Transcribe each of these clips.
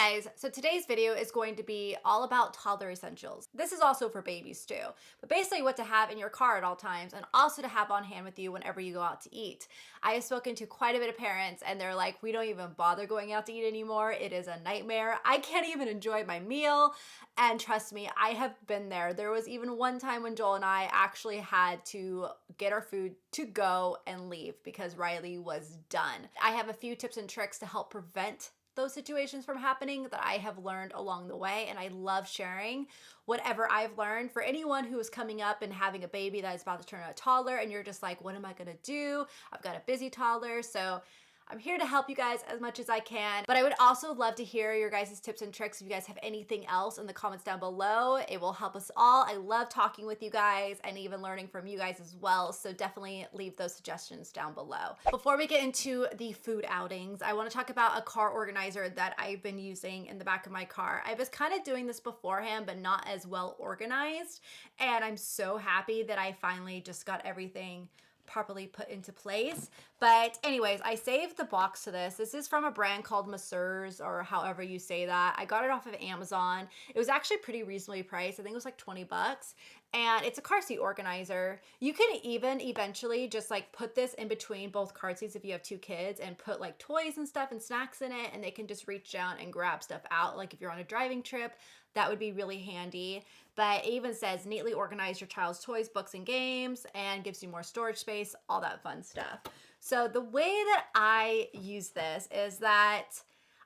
guys, so today's video is going to be all about toddler essentials. This is also for babies too, but basically what to have in your car at all times and also to have on hand with you whenever you go out to eat. I have spoken to quite a bit of parents and they're like, we don't even bother going out to eat anymore. It is a nightmare. I can't even enjoy my meal. And trust me, I have been there. There was even one time when Joel and I actually had to get our food to go and leave because Riley was done. I have a few tips and tricks to help prevent those situations from happening that I have learned along the way, and I love sharing whatever I've learned for anyone who is coming up and having a baby that is about to turn a toddler and you're just like, what am I gonna do? I've got a busy toddler. So I'm here to help you guys as much as I can, but I would also love to hear your guys' tips and tricks. If you guys have anything else in the comments down below, it will help us all. I love talking with you guys and even learning from you guys as well, so definitely leave those suggestions down below. Before we get into the food outings, I want to talk about a car organizer that I've been using in the back of my car. I was kind of doing this beforehand, but not as well organized, and I'm so happy that I finally just got everything properly put into place. But anyways, I saved the box to this. This is from a brand called Messrs, or however you say that. I got it off of Amazon. It was actually pretty reasonably priced. I think it was like 20 bucks. And it's a car seat organizer. You can even eventually just like put this in between both car seats if you have two kids and put like toys and stuff and snacks in it, and they can just reach down and grab stuff out. Like if you're on a driving trip, that would be really handy. But it even says neatly organize your child's toys, books, and games, and gives you more storage space, all that fun stuff. So the way that I use this is that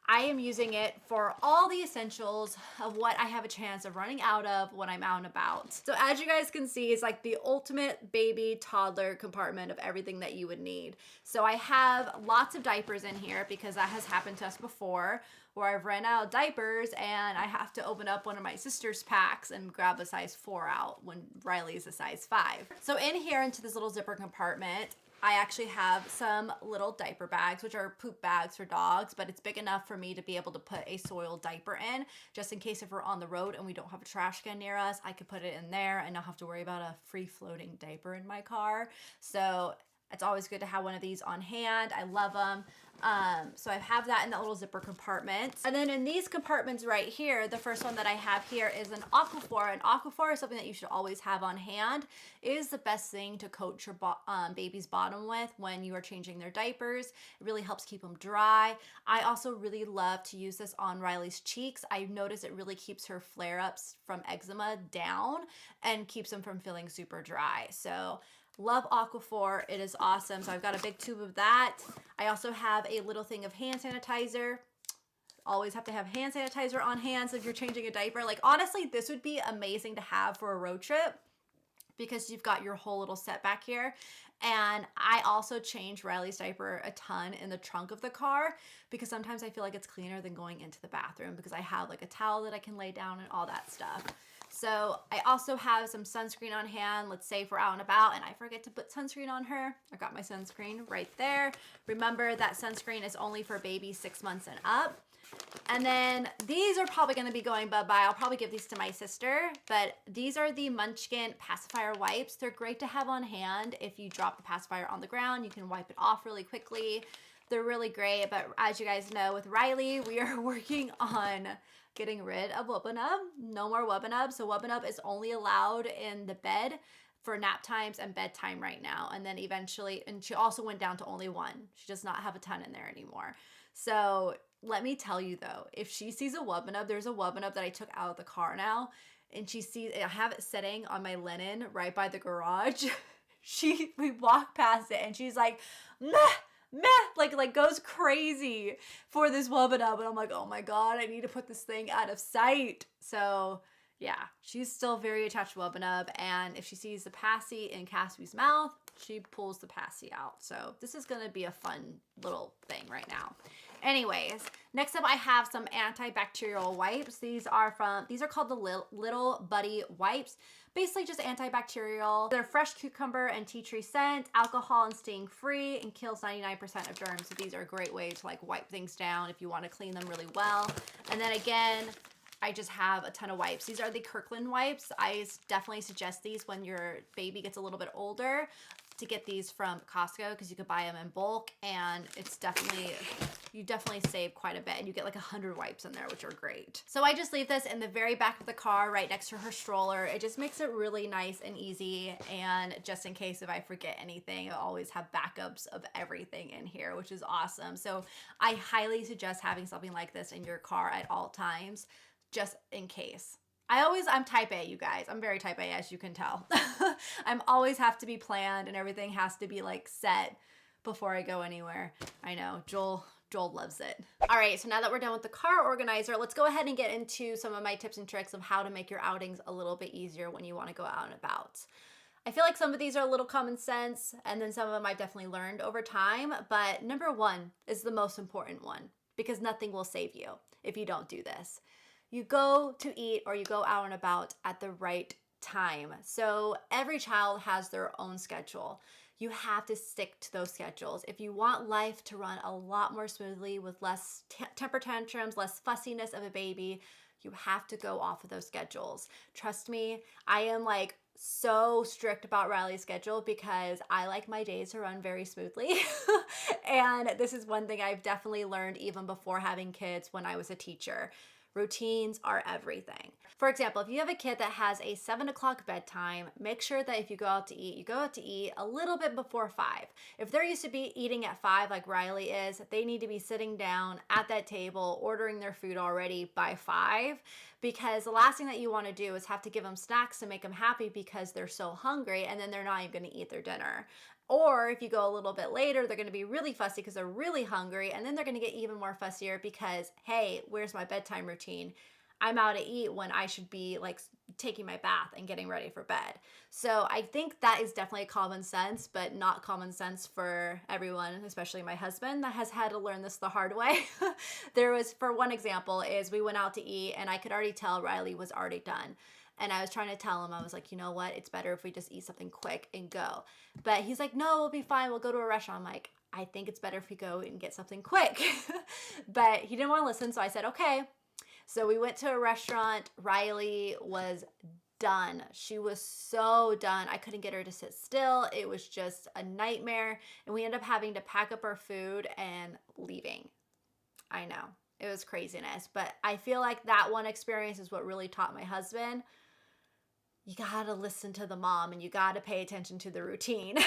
I am using it for all the essentials of what I have a chance of running out of when I'm out and about. So as you guys can see, it's like the ultimate baby toddler compartment of everything that you would need. So I have lots of diapers in here because that has happened to us before, where I've ran out of diapers and I have to open up one of my sister's packs and grab a size 4 out when Riley is a size 5. So in here into this little zipper compartment, I actually have some little diaper bags, which are poop bags for dogs, but it's big enough for me to be able to put a soiled diaper in, just in case if we're on the road and we don't have a trash can near us, I could put it in there and not have to worry about a free-floating diaper in my car. So it's always good to have one of these on hand. I love them. So I have that in that little zipper compartment. And then in these compartments right here, the first one that I have here is an Aquaphor. An Aquaphor is something that you should always have on hand. It is the best thing to coat your baby's bottom with when you are changing their diapers. It really helps keep them dry. I also really love to use this on Riley's cheeks. I've noticed it really keeps her flare-ups from eczema down and keeps them from feeling super dry. So love Aquaphor. It is awesome. So I've got a big tube of that. I also have a little thing of hand sanitizer. Always have to have hand sanitizer on hand. So if you're changing a diaper, like honestly, this would be amazing to have for a road trip because you've got your whole little set back here. And I also change Riley's diaper a ton in the trunk of the car because sometimes I feel like it's cleaner than going into the bathroom because I have like a towel that I can lay down and all that stuff. So I also have some sunscreen on hand. Let's say if we're out and about and I forget to put sunscreen on her, I got my sunscreen right there. Remember that sunscreen is only for babies 6 months and up. And then these are probably going to be going bye-bye. I'll probably give these to my sister, but these are the Munchkin pacifier wipes. They're great to have on hand. If you drop the pacifier on the ground, you can wipe it off really quickly. They're really great, but as you guys know, with Riley, we are working on getting rid of Wubbanub. No more Wubbanub. So Wubbanub is only allowed in the bed for nap times and bedtime right now. And then eventually, and she also went down to only 1. She does not have a ton in there anymore. So let me tell you though, if she sees a Wubbanub, there's a Wubbanub that I took out of the car now, and she sees, I have it sitting on my linen right by the garage. We walk past it and she's like, meh, like goes crazy for this Wubbanub. And I'm like, oh my God, I need to put this thing out of sight. So yeah, she's still very attached to Wubbanub. And if she sees the passy in Cassie's mouth, she pulls the passy out. So this is going to be a fun little thing right now. Anyways, next up I have some antibacterial wipes. These are called the Little Buddy wipes. Basically just antibacterial. They're fresh cucumber and tea tree scent, alcohol and stain free, and kills 99% of germs. So these are a great way to like wipe things down if you want to clean them really well. And then again, I just have a ton of wipes. These are the Kirkland wipes. I definitely suggest these when your baby gets a little bit older to get these from Costco because you could buy them in bulk, and it's definitely you definitely save quite a bit, and you get like 100 wipes in there, which are great. So I just leave this in the very back of the car right next to her stroller. It just makes it really nice and easy, and just in case if I forget anything, I always have backups of everything in here, which is awesome. So I highly suggest having something like this in your car at all times, just in case. I'm type A, you guys. I'm very type A, as you can tell. I'm always have to be planned, and everything has to be like set before I go anywhere. I know, Joel loves it. All right, so now that we're done with the car organizer, let's go ahead and get into some of my tips and tricks of how to make your outings a little bit easier when you want to go out and about. I feel like some of these are a little common sense, and then some of them I've definitely learned over time, but number one is the most important one, because nothing will save you if you don't do this. You go to eat or you go out and about at the right time. So every child has their own schedule. You have to stick to those schedules. If you want life to run a lot more smoothly with less temper tantrums, less fussiness of a baby, you have to go off of those schedules. Trust me, I am like so strict about Riley's schedule because I like my days to run very smoothly. And this is one thing I've definitely learned even before having kids when I was a teacher. Routines are everything. For example, if you have a kid that has a 7 o'clock bedtime, make sure that if you go out to eat, you go out to eat a little bit before 5. If they're used to be eating at 5 like Riley is, they need to be sitting down at that table, ordering their food already by 5, because the last thing that you want to do is have to give them snacks to make them happy because they're so hungry, and then they're not even going to eat their dinner. Or if you go a little bit later, they're going to be really fussy because they're really hungry, and then they're going to get even more fussier because, hey, where's my bedtime routine? I'm out to eat when I should be like taking my bath and getting ready for bed. So I think that is definitely common sense, but not common sense for everyone, especially my husband that has had to learn this the hard way. There was, for one example, is we went out to eat and I could already tell Riley was already done. And I was trying to tell him, I was like, you know what? It's better if we just eat something quick and go. But he's like, no, we'll be fine. We'll go to a restaurant. I'm like, I think it's better if we go and get something quick. But he didn't want to listen. So I said, okay. So we went to a restaurant. Riley was done. She was so done. I couldn't get her to sit still. It was just a nightmare. And we ended up having to pack up our food and leaving. I know. It was craziness. But I feel like that one experience is what really taught my husband. You gotta listen to the mom and you gotta pay attention to the routine.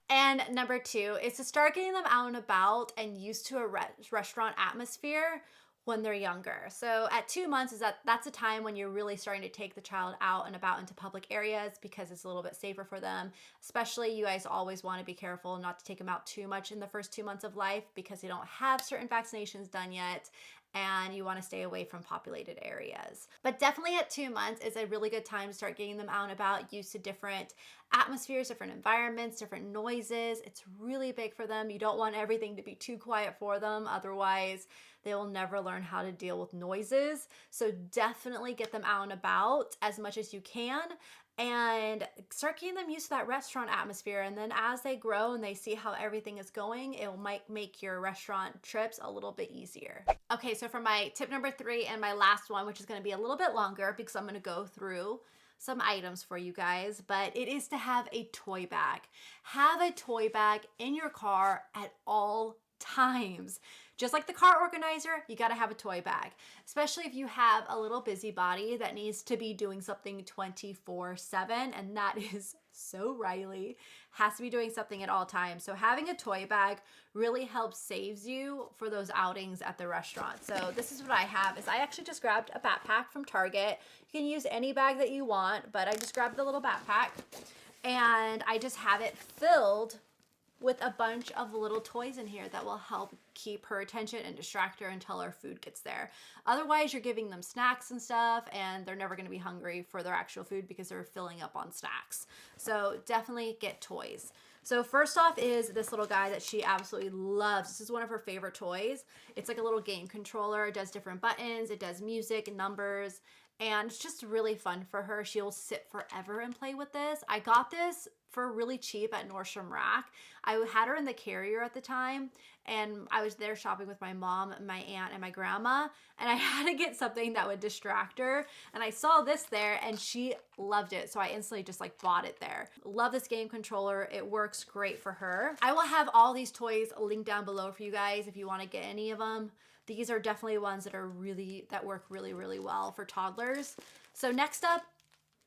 And number 2 is to start getting them out and about and used to a restaurant atmosphere when they're younger. So at 2 months that's a time when you're really starting to take the child out and about into public areas because it's a little bit safer for them. Especially, you guys always want to be careful not to take them out too much in the first 2 months of life because they don't have certain vaccinations done yet, and you want to stay away from populated areas. But definitely at 2 months is a really good time to start getting them out and about, used to different atmospheres, different environments, different noises. It's really big for them. You don't want everything to be too quiet for them. Otherwise, they will never learn how to deal with noises. So definitely get them out and about as much as you can and start getting them used to that restaurant atmosphere. And then as they grow and they see how everything is going, it will make your restaurant trips a little bit easier. Okay, so for my tip number 3 and my last one, which is going to be a little bit longer because I'm going to go through some items for you guys, but it is to have a toy bag. Have a toy bag in your car at all times. Just like the car organizer, you got to have a toy bag, especially if you have a little busybody that needs to be doing something 24/7, and that is so Riley, has to be doing something at all times. So having a toy bag really helps saves you for those outings at the restaurant. So this is what I have, is I actually just grabbed a backpack from Target. You can use any bag that you want, but I just grabbed the little backpack and I just have it filled with a bunch of little toys in here that will help keep her attention and distract her until our food gets there. Otherwise, you're giving them snacks and stuff, and they're never going to be hungry for their actual food because they're filling up on snacks. So definitely get toys. So first off is this little guy that she absolutely loves. This is one of her favorite toys. It's like a little game controller. It does different buttons. It does music and numbers. And it's just really fun for her. She'll sit forever and play with this. I got this for really cheap at Nordstrom Rack. I had her in the carrier at the time, and I was there shopping with my mom, my aunt, and my grandma, and I had to get something that would distract her, and I saw this there, and she loved it, so I instantly just like bought it there. Love this game controller. It works great for her. I will have all these toys linked down below for you guys if you want to get any of them. These are definitely ones that work really well for toddlers. So next up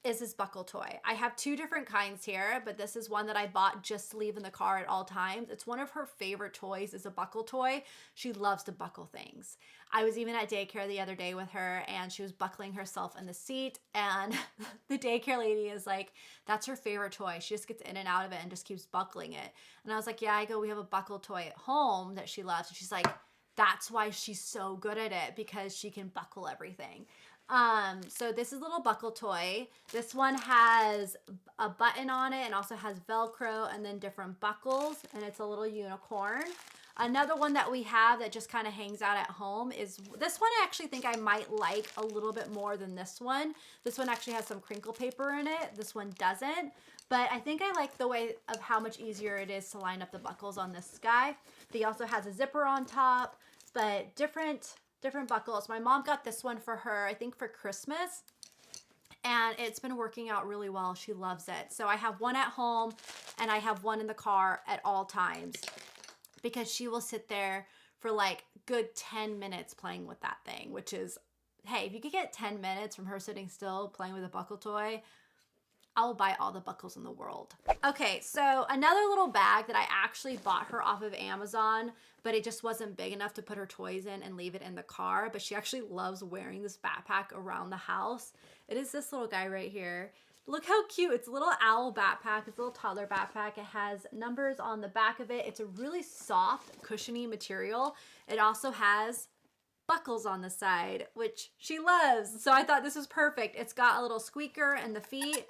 is this buckle toy. I have two different kinds here, but this is one that I bought just to leave in the car at all times. It's one of her favorite toys, is a buckle toy. She loves to buckle things. I was even at daycare the other day with her, and she was buckling herself in the seat, and the daycare lady is like, that's her favorite toy. She just gets in and out of it and just keeps buckling it. And I was like, yeah, I go, we have a buckle toy at home that she loves. And she's like, that's why she's so good at it, because she can buckle everything. So this is a little buckle toy. This one has a button on it and also has Velcro and then different buckles, and it's a little unicorn. Another one that we have that just kind of hangs out at home is this one. I actually think I might like a little bit more than this one. This one actually has some crinkle paper in it. This one doesn't, but I think I like the way of how much easier it is to line up the buckles on this guy. He also has a zipper on top, but different buckles. My mom got this one for her, I think for Christmas, and it's been working out really well. She loves it. So I have one at home and I have one in the car at all times, because she will sit there for like good 10 minutes playing with that thing, which is, hey, if you could get 10 minutes from her sitting still playing with a buckle toy, I will buy all the buckles in the world. Okay, so another little bag that I actually bought her off of Amazon, but it just wasn't big enough to put her toys in and leave it in the car, but she actually loves wearing this backpack around the house. It is this little guy right here. Look how cute. It's a little owl backpack. It's a little toddler backpack. It has numbers on the back of it. It's a really soft, cushiony material. It also has buckles on the side, which she loves. So I thought this was perfect. It's got a little squeaker in the feet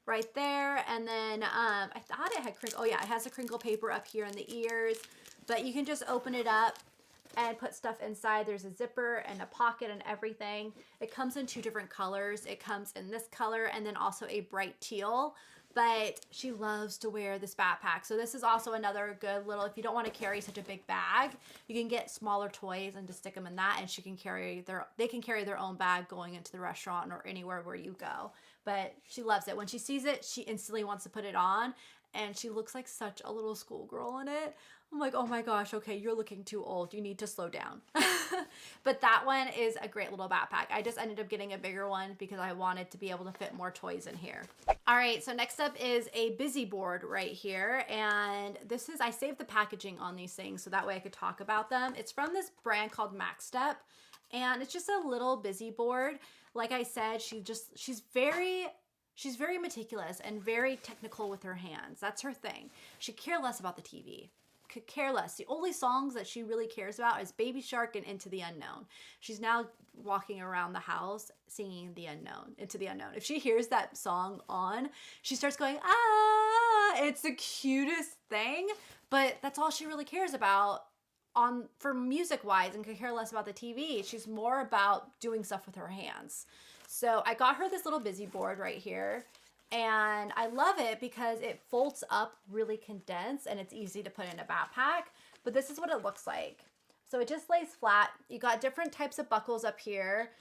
right there, and then I thought it had crinkle. Oh yeah, it has a crinkle paper up here in the ears, but you can just open it up and put stuff inside. There's a zipper and a pocket and everything. It comes in two different colors. It comes in this color and then also a bright teal, but she loves to wear this backpack. So this is also another good little, if you don't want to carry such a big bag, you can get smaller toys and just stick them in that, and they can carry their own bag going into the restaurant or anywhere where you go. But she loves it. When she sees it, she instantly wants to put it on, and she looks like such a little schoolgirl in it. I'm like, oh my gosh, okay, you're looking too old. You need to slow down. But that one is a great little backpack. I just ended up getting a bigger one because I wanted to be able to fit more toys in here. All right, so next up is a busy board right here. And this is, I saved the packaging on these things so that way I could talk about them. It's from this brand called Max Step, and it's just a little busy board. Like I said, she's very meticulous and very technical with her hands. That's her thing. She cares less about the TV. Could care less. The only songs that she really cares about is Baby Shark and Into the Unknown. She's now walking around the house singing the unknown, Into the Unknown. If she hears that song on, she starts going, ah, it's the cutest thing, but that's all she really cares about for music wise, and could care less about the TV. She's more about doing stuff with her hands. So I got her this little busy board right here. And I love it because it folds up really condensed and it's easy to put in a backpack. But this is what it looks like. So it just lays flat. You got different types of buckles up here.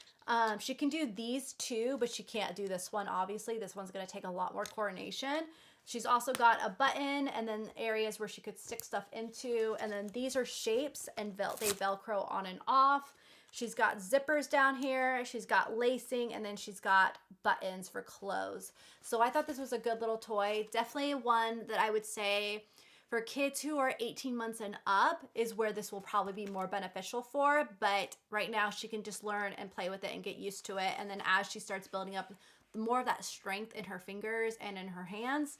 She can do these too, but she can't do this one, obviously. This one's going to take a lot more coordination. She's also got a button and then areas where she could stick stuff into. And then these are shapes and they Velcro on and off. She's got zippers down here, she's got lacing, and then she's got buttons for clothes. So I thought this was a good little toy. Definitely one that I would say for kids who are 18 months and up is where this will probably be more beneficial for. But right now she can just learn and play with it and get used to it. And then as she starts building up more of that strength in her fingers and in her hands,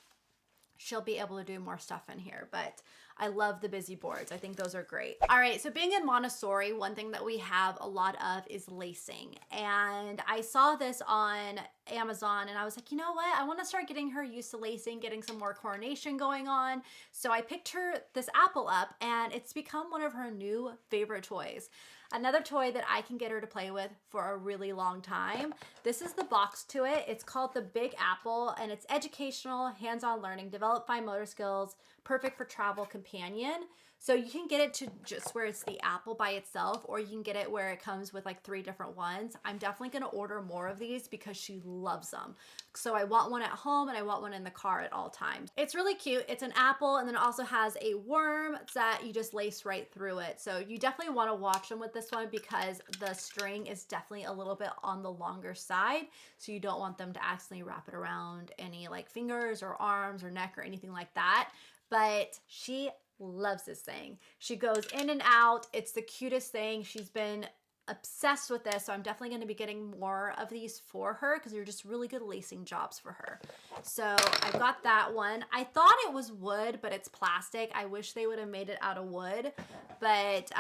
she'll be able to do more stuff in here. But I love the busy boards. I think those are great. All right, so being in Montessori, one thing that we have a lot of is lacing. And I saw this on Amazon and I was like, you know what? I want to start getting her used to lacing, getting some more coordination going on. So I picked her this apple up and it's become one of her new favorite toys. Another toy that I can get her to play with for a really long time. This is the box to it. It's called the Big Apple, and it's educational, hands-on learning, develop fine motor skills, perfect for travel companion. So you can get it to just where it's the apple by itself, or you can get it where it comes with like 3 different ones. I'm definitely going to order more of these because she loves them. So I want one at home and I want one in the car at all times. It's really cute. It's an apple, and then it also has a worm that you just lace right through it. So you definitely want to watch them with this one because the string is definitely a little bit on the longer side. So you don't want them to accidentally wrap it around any like fingers or arms or neck or anything like that. But she loves this thing. She goes in and out. It's the cutest thing. She's been obsessed with this, so I'm definitely going to be getting more of these for her because they're just really good lacing jobs for her. So I got that one. I thought it was wood, but it's plastic. I wish they would have made it out of wood, but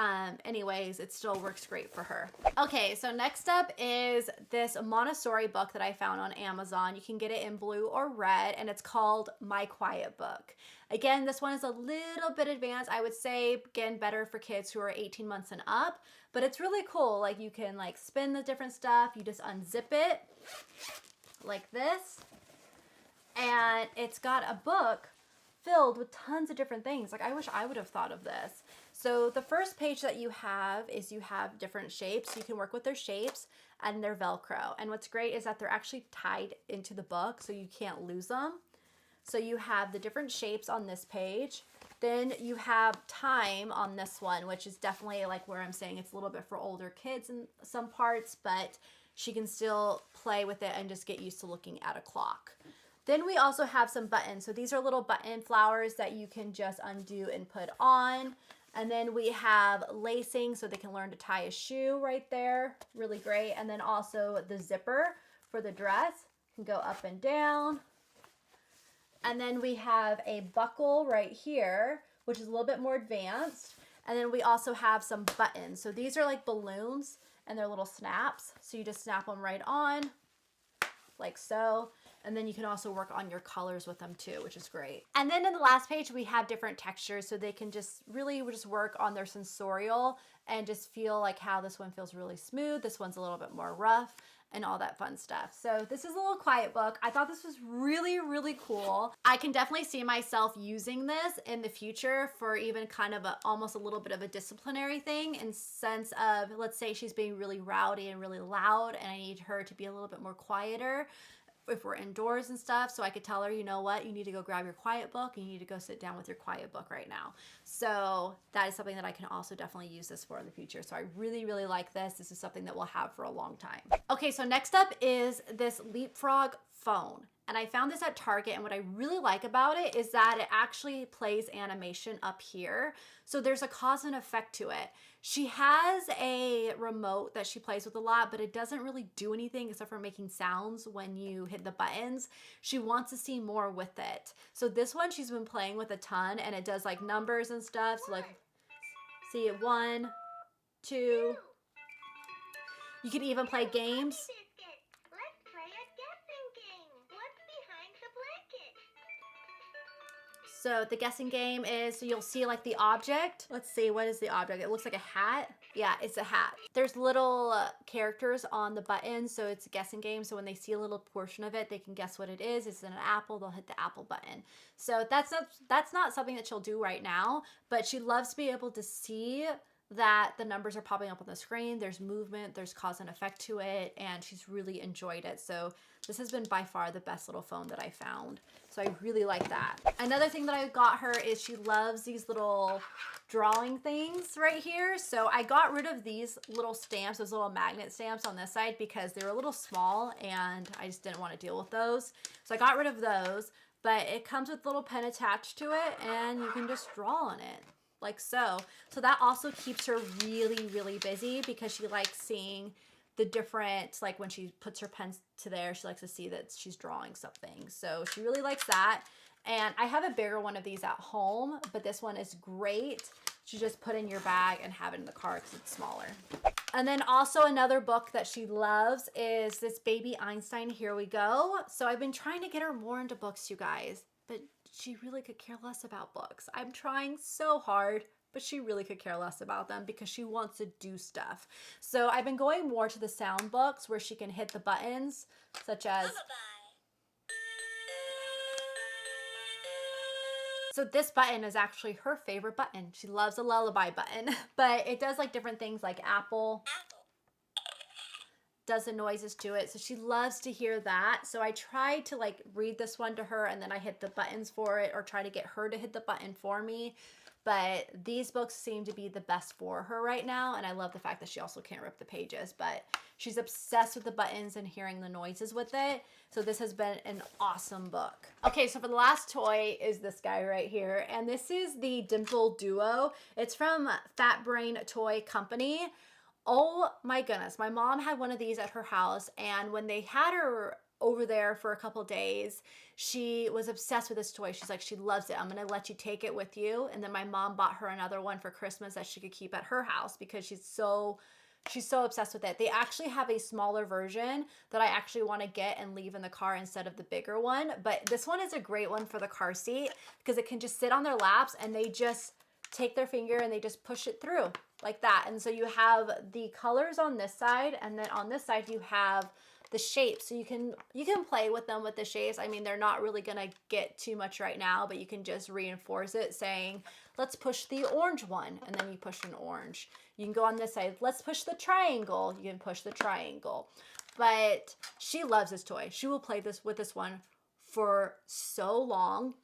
anyways, it still works great for her. Okay, so next up is this Montessori book that I found on Amazon. You can get it in blue or red, and it's called My Quiet Book. Again, this one is a little bit advanced. I would say, again, better for kids who are 18 months and up, but it's really cool. Like you can like spin the different stuff. You just unzip it like this, and it's got a book filled with tons of different things. Like I wish I would have thought of this. So the first page that you have is you have different shapes. You can work with their shapes and their Velcro. And what's great is that they're actually tied into the book so you can't lose them. So you have the different shapes on this page. Then you have time on this one, which is definitely like where I'm saying it's a little bit for older kids in some parts, but she can still play with it and just get used to looking at a clock. Then we also have some buttons. So these are little button flowers that you can just undo and put on. And then we have lacing so they can learn to tie a shoe right there. Really great. And then also the zipper for the dress can go up and down. And then we have a buckle right here, which is a little bit more advanced. And then we also have some buttons. So these are like balloons and they're little snaps. So you just snap them right on like so. And then you can also work on your colors with them too, which is great. And then in the last page, we have different textures so they can just really just work on their sensorial and just feel like how this one feels really smooth. This one's a little bit more rough and all that fun stuff. So this is a little quiet book. I thought this was really, really cool. I can definitely see myself using this in the future for even kind of almost a little bit of a disciplinary thing in sense of, let's say she's being really rowdy and really loud and I need her to be a little bit more quieter if we're indoors and stuff. So I could tell her, you know what, you need to go grab your quiet book and you need to go sit down with your quiet book right now. So that is something that I can also definitely use this for in the future. So I really, really like this. This is something that we'll have for a long time. Okay, so next up is this Leapfrog Phone. And I found this at Target, and what I really like about it is that it actually plays animation up here. So there's a cause and effect to it. She has a remote that she plays with a lot, but it doesn't really do anything except for making sounds when you hit the buttons. She wants to see more with it. So this one she's been playing with a ton, and it does like numbers and stuff. So like, see it 1, 2. You can even play games. So the guessing game is, so you'll see like the object. Let's see, what is the object? It looks like a hat. Yeah, it's a hat. There's little characters on the button, so it's a guessing game. So when they see a little portion of it, they can guess what it is. It's an apple, they'll hit the apple button. So that's not something that she'll do right now, but she loves to be able to see that the numbers are popping up on the screen. There's movement, there's cause and effect to it, and she's really enjoyed it. So this has been by far the best little phone that I found. So I really like that. Another thing that I got her is she loves these little drawing things right here. So I got rid of these little stamps, those little magnet stamps on this side because they were a little small and I just didn't want to deal with those. So I got rid of those, but it comes with a little pen attached to it and you can just draw on it like so. So that also keeps her really, really busy because she likes seeing the different, like when she puts her pens to there, she likes to see that she's drawing something. So she really likes that. And I have a bigger one of these at home, but this one is great to just put in your bag and have it in the car because it's smaller. And then also another book that she loves is this Baby Einstein, Here We Go. So I've been trying to get her more into books, you guys, but she really could care less about books. I'm trying so hard, but but she really could care less about them because she wants to do stuff. So I've been going more to the sound books where she can hit the buttons, such as... So this button is actually her favorite button. She loves the lullaby button, but it does like different things like apple. Does the noises to it. So she loves to hear that. So I tried to like read this one to her and then I hit the buttons for it or try to get her to hit the button for me. But these books seem to be the best for her right now. And I love the fact that she also can't rip the pages, but she's obsessed with the buttons and hearing the noises with it. So this has been an awesome book. Okay, so for the last toy is this guy right here. And this is the Dimple Duo. It's from Fat Brain Toy Company. Oh my goodness, my mom had one of these at her house, and when they had her over there for a couple days, she was obsessed with this toy. She's like, she loves it. I'm gonna let you take it with you. And then my mom bought her another one for Christmas that she could keep at her house because she's so obsessed with it. They actually have a smaller version that I actually want to get and leave in the car instead of the bigger one. But this one is a great one for the car seat because it can just sit on their laps and they just take their finger and they just push it through like that. And so you have the colors on this side, and then on this side you have the shapes. So you can play with them with the shapes. I mean, they're not really gonna get too much right now, but you can just reinforce it saying, let's push the orange one, and then you push an orange. You can go on this side, let's push the triangle. You can push the triangle. But she loves this toy. She will play with this one for so long.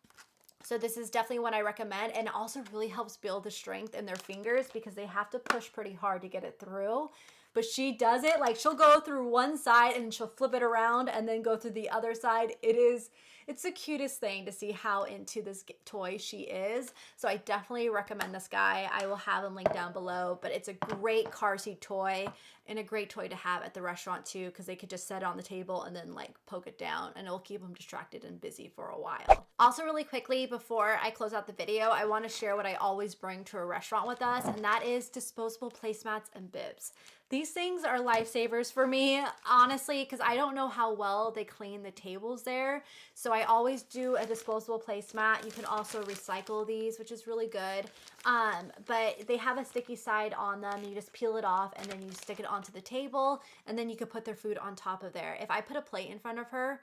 So this is definitely one I recommend, and it also really helps build the strength in their fingers because they have to push pretty hard to get it through. But she does it, like she'll go through one side and she'll flip it around and then go through the other side. It's the cutest thing to see how into this toy she is. So I definitely recommend this guy. I will have him linked down below, but it's a great car seat toy and a great toy to have at the restaurant too, because they could just set it on the table and then like poke it down and it'll keep them distracted and busy for a while. Also really quickly before I close out the video, I want to share what I always bring to a restaurant with us, and that is disposable placemats and bibs. These things are lifesavers for me, honestly, because I don't know how well they clean the tables there. So I always do a disposable placemat. You can also recycle these, which is really good. But they have a sticky side on them. You just peel it off and then you stick it onto the table, and then you could put their food on top of there. If I put a plate in front of her,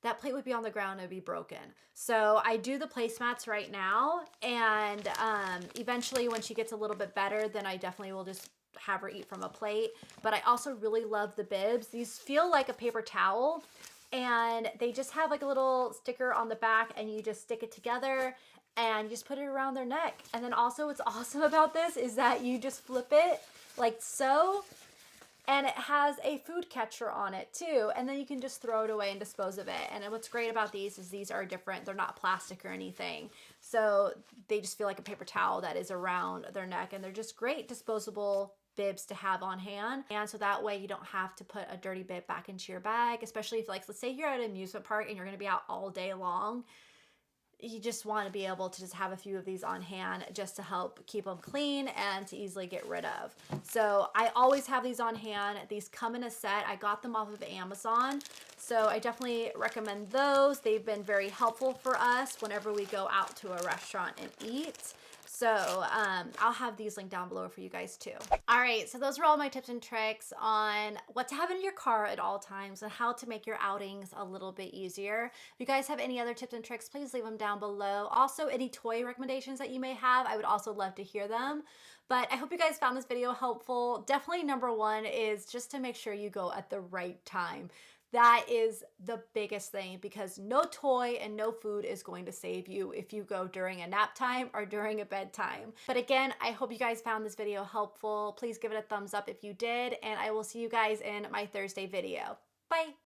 that plate would be on the ground, it would be broken. So I do the placemats right now, and eventually when she gets a little bit better, then I definitely will just have her eat from a plate. But I also really love the bibs. These feel like a paper towel, and they just have like a little sticker on the back, and you just stick it together and you just put it around their neck. And then also what's awesome about this is that you just flip it like so, and it has a food catcher on it too, and then you can just throw it away and dispose of it. And what's great about these is these are different. They're not plastic or anything, so they just feel like a paper towel that is around their neck, and they're just great disposable bibs to have on hand. And so that way you don't have to put a dirty bib back into your bag, especially if, like, let's say you're at an amusement park and you're going to be out all day long. You just want to be able to just have a few of these on hand just to help keep them clean and to easily get rid of. So I always have these on hand. These come in a set. I got them off of Amazon. So I definitely recommend those. They've been very helpful for us whenever we go out to a restaurant and eat. So I'll have these linked down below for you guys too. All right, so those are all my tips and tricks on what to have in your car at all times and how to make your outings a little bit easier. If you guys have any other tips and tricks, please leave them down below. Also, any toy recommendations that you may have, I would also love to hear them. But I hope you guys found this video helpful. Definitely number one is just to make sure you go at the right time. That is the biggest thing, because no toy and no food is going to save you if you go during a nap time or during a bedtime. But again, I hope you guys found this video helpful. Please give it a thumbs up if you did, and I will see you guys in my Thursday video. Bye.